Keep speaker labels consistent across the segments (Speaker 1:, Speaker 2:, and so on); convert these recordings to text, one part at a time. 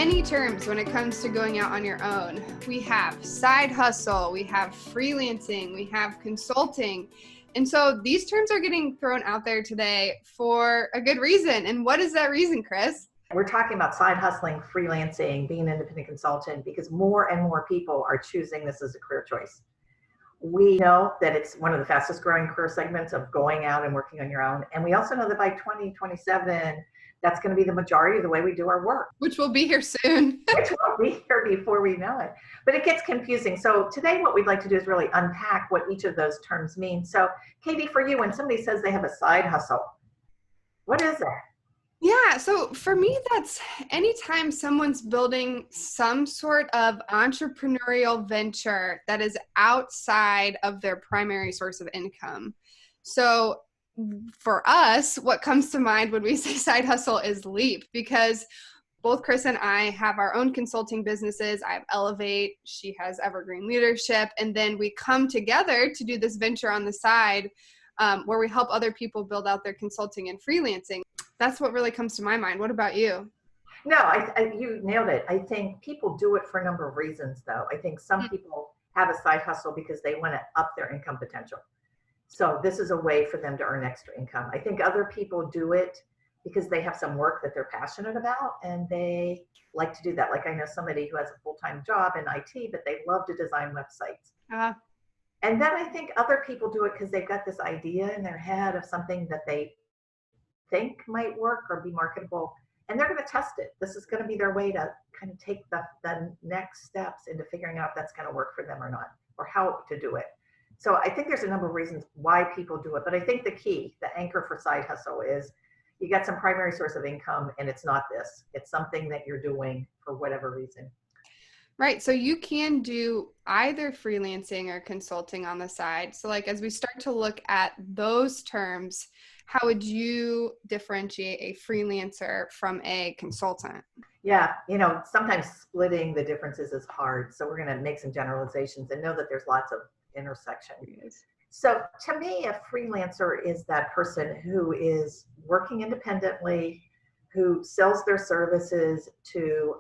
Speaker 1: many terms when it comes to going out on your own. We have side hustle, we have freelancing, we have consulting. And so these terms are getting thrown out there today for a good reason. And what is that reason, Chris?
Speaker 2: We're talking about side hustling, freelancing, being an independent consultant, because more and more people are choosing this as a career choice. We know that it's one of the fastest growing career segments of going out and working on your own. And we also know that by 2027, that's going to be the majority of the way we do our work.
Speaker 1: Which will be here soon.
Speaker 2: Which will be here before we know it. But it gets confusing. So today what we'd like to do is really unpack what each of those terms mean. So Katie, for you, when somebody says they have a side hustle, what is that?
Speaker 1: Yeah, so for me, that's anytime someone's building some sort of entrepreneurial venture that is outside of their primary source of income. So for us, what comes to mind when we say side hustle is Leap, because both Chris and I have our own consulting businesses. I have Elevate, she has Evergreen Leadership, and then we come together to do this venture on the side where we help other people build out their consulting and freelancing. That's what really comes to my mind. What about you?
Speaker 2: No, you nailed it. I think people do it for a number of reasons, though. I think some people have a side hustle because they want to up their income potential. So this is a way for them to earn extra income. I think other people do it because they have some work that they're passionate about and they like to do that. Like I know somebody who has a full-time job in IT, but they love to design websites. And then I think other people do it because they've got this idea in their head of something that they think might work or be marketable, and they're going to test it. This is going to be their way to kind of take the next steps into figuring out if that's going to work for them or not, or how to do it. So I think there's a number of reasons why people do it, but I think the key, the anchor for side hustle is you got some primary source of income and it's not this. It's something that you're doing for whatever reason.
Speaker 1: Right. So you can do either freelancing or consulting on the side. So like as we start to look at those terms, how would you differentiate a freelancer from a consultant?
Speaker 2: Yeah, sometimes splitting the differences is hard. So we're going to make some generalizations and know that there's lots of intersection. So to me, a freelancer is that person who is working independently, who sells their services to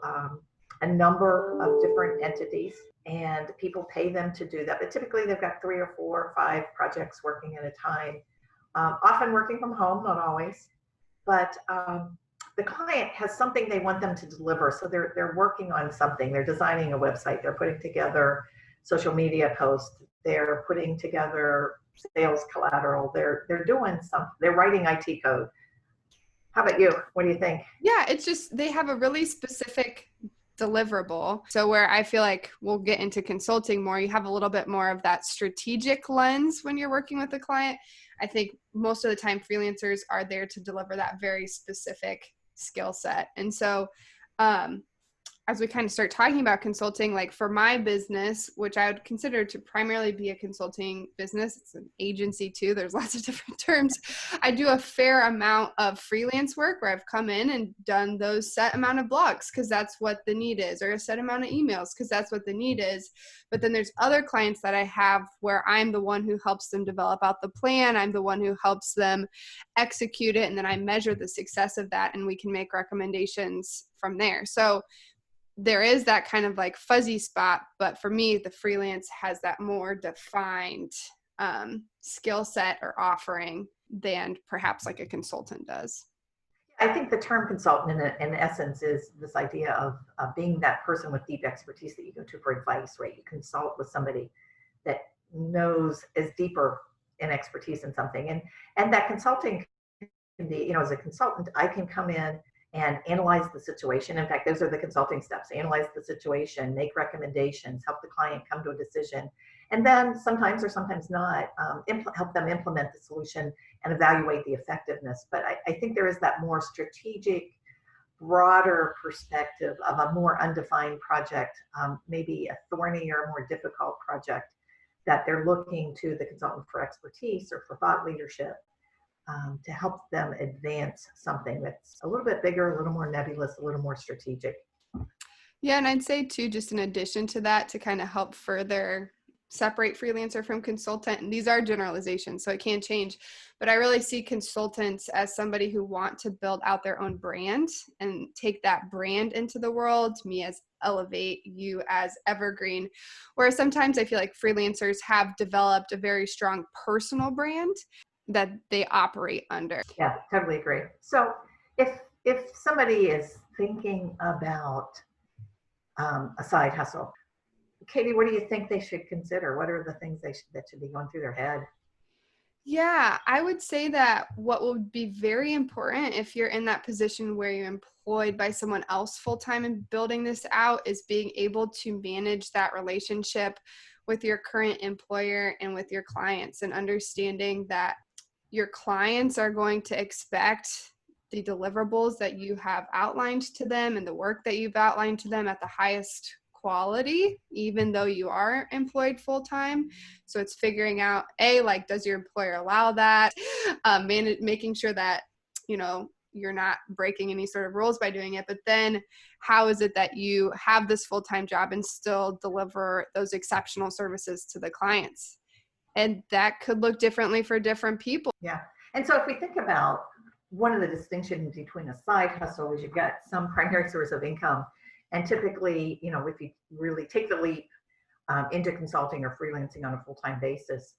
Speaker 2: a number of different entities, and people pay them to do that. But typically they've got 3 or 4 or 5 projects working at a time, often working from home, not always. But the client has something they want them to deliver. So they're working on something. They're designing a website. They're putting together social media posts. They're putting together sales collateral. They're doing something. They're writing IT code. How about you? What do you think?
Speaker 1: Yeah, it's just they have a really specific deliverable. So where I feel like we'll get into consulting more, you have a little bit more of that strategic lens when you're working with a client. I think most of the time freelancers are there to deliver that very specific skill set. And so as we kind of start talking about consulting, like for my business, which I would consider to primarily be a consulting business, it's an agency too, there's lots of different terms. I do a fair amount of freelance work where I've come in and done those set amount of blogs because that's what the need is, or a set amount of emails because that's what the need is. But then there's other clients that I have where I'm the one who helps them develop out the plan. I'm the one who helps them execute it. And then I measure the success of that and we can make recommendations from there. So there is that kind of like fuzzy spot, but for me, the freelance has that more defined skill set or offering than perhaps like a consultant does.
Speaker 2: I think the term consultant in essence is this idea of being that person with deep expertise that you go to for advice, right? You consult with somebody that knows is deeper in expertise in something. And that consulting can be, as a consultant, I can come in and analyze the situation. In fact, those are the consulting steps. Analyze the situation, make recommendations, help the client come to a decision, and then sometimes or sometimes not, help them implement the solution and evaluate the effectiveness. But I think there is that more strategic, broader perspective of a more undefined project, maybe a thornier, more difficult project that they're looking to the consultant for expertise or for thought leadership. To help them advance something that's a little bit bigger, a little more nebulous, a little more strategic.
Speaker 1: Yeah, and I'd say too, just in addition to that, to kind of help further separate freelancer from consultant. And these are generalizations, so it can change. But I really see consultants as somebody who want to build out their own brand and take that brand into the world, me as Elevate, you as Evergreen. Whereas sometimes I feel like freelancers have developed a very strong personal brand that they operate under.
Speaker 2: Yeah, totally agree. So if somebody is thinking about a side hustle, Katie, what do you think they should consider? What are the things that should be going through their head?
Speaker 1: Yeah, I would say that what would be very important if you're in that position where you're employed by someone else full-time and building this out is being able to manage that relationship with your current employer and with your clients, and understanding that your clients are going to expect the deliverables that you have outlined to them and the work that you've outlined to them at the highest quality, even though you are employed full-time. So it's figuring out, like, does your employer allow that? Making sure that, you're not breaking any sort of rules by doing it. But then how is it that you have this full-time job and still deliver those exceptional services to the clients? And that could look differently for different people.
Speaker 2: Yeah. And so if we think about one of the distinctions between a side hustle is you've got some primary source of income. And typically, if you really take the leap into consulting or freelancing on a full-time basis,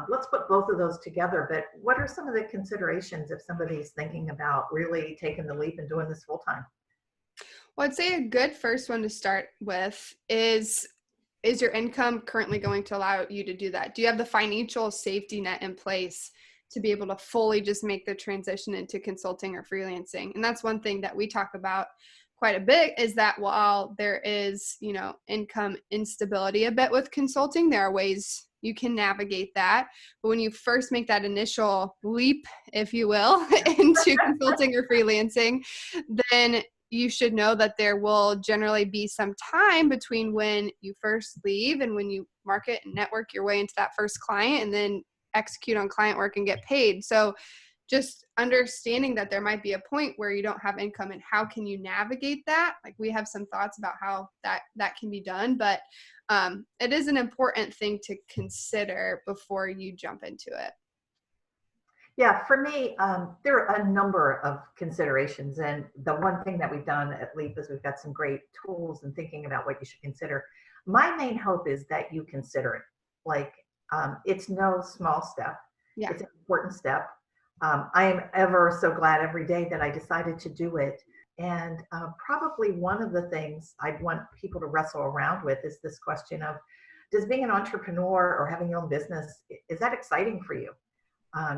Speaker 2: let's put both of those together. But what are some of the considerations if somebody's thinking about really taking the leap and doing this full-time?
Speaker 1: Well, I'd say a good first one to start with is your income currently going to allow you to do that? Do you have the financial safety net in place to be able to fully just make the transition into consulting or freelancing? And that's one thing that we talk about quite a bit, is that while there is, income instability a bit with consulting, there are ways you can navigate that. But when you first make that initial leap, if you will, into consulting or freelancing, then you should know that there will generally be some time between when you first leave and when you market and network your way into that first client and then execute on client work and get paid. So just understanding that there might be a point where you don't have income and how can you navigate that? Like, we have some thoughts about how that can be done, but it is an important thing to consider before you jump into it.
Speaker 2: Yeah, for me, there are a number of considerations. And the one thing that we've done at Leap is we've got some great tools and thinking about what you should consider. My main hope is that you consider it. Like, it's no small step.
Speaker 1: Yeah.
Speaker 2: It's an important step. I am ever so glad every day that I decided to do it. And probably one of the things I'd want people to wrestle around with is this question of, does being an entrepreneur or having your own business, is that exciting for you?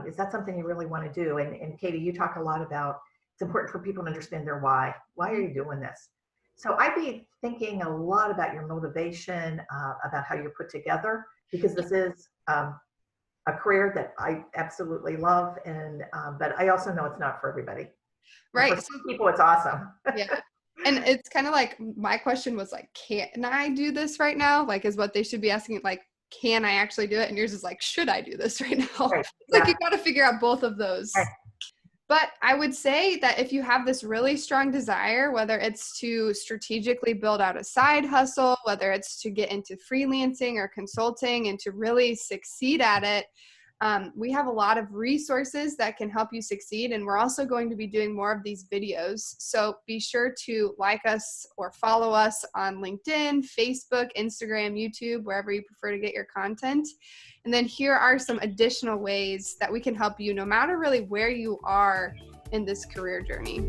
Speaker 2: Is that something you really want to do? And Katie, you talk a lot about it's important for people to understand their why. Why are you doing this? So I'd be thinking a lot about your motivation, about how you're put together, because this is a career that I absolutely love, and but I also know it's not for everybody.
Speaker 1: Right.
Speaker 2: For some people, it's awesome.
Speaker 1: Yeah. And it's kind of like, my question was like, can I do this right now? Like, is what they should be asking, like, can I actually do it? And yours is like, should I do this right now?
Speaker 2: Right.
Speaker 1: Like, you got to figure out both of those.
Speaker 2: Right.
Speaker 1: But I would say that if you have this really strong desire, whether it's to strategically build out a side hustle, whether it's to get into freelancing or consulting and to really succeed at it, we have a lot of resources that can help you succeed. And we're also going to be doing more of these videos. So be sure to like us or follow us on LinkedIn, Facebook, Instagram, YouTube, wherever you prefer to get your content. And then here are some additional ways that we can help you no matter really where you are in this career journey.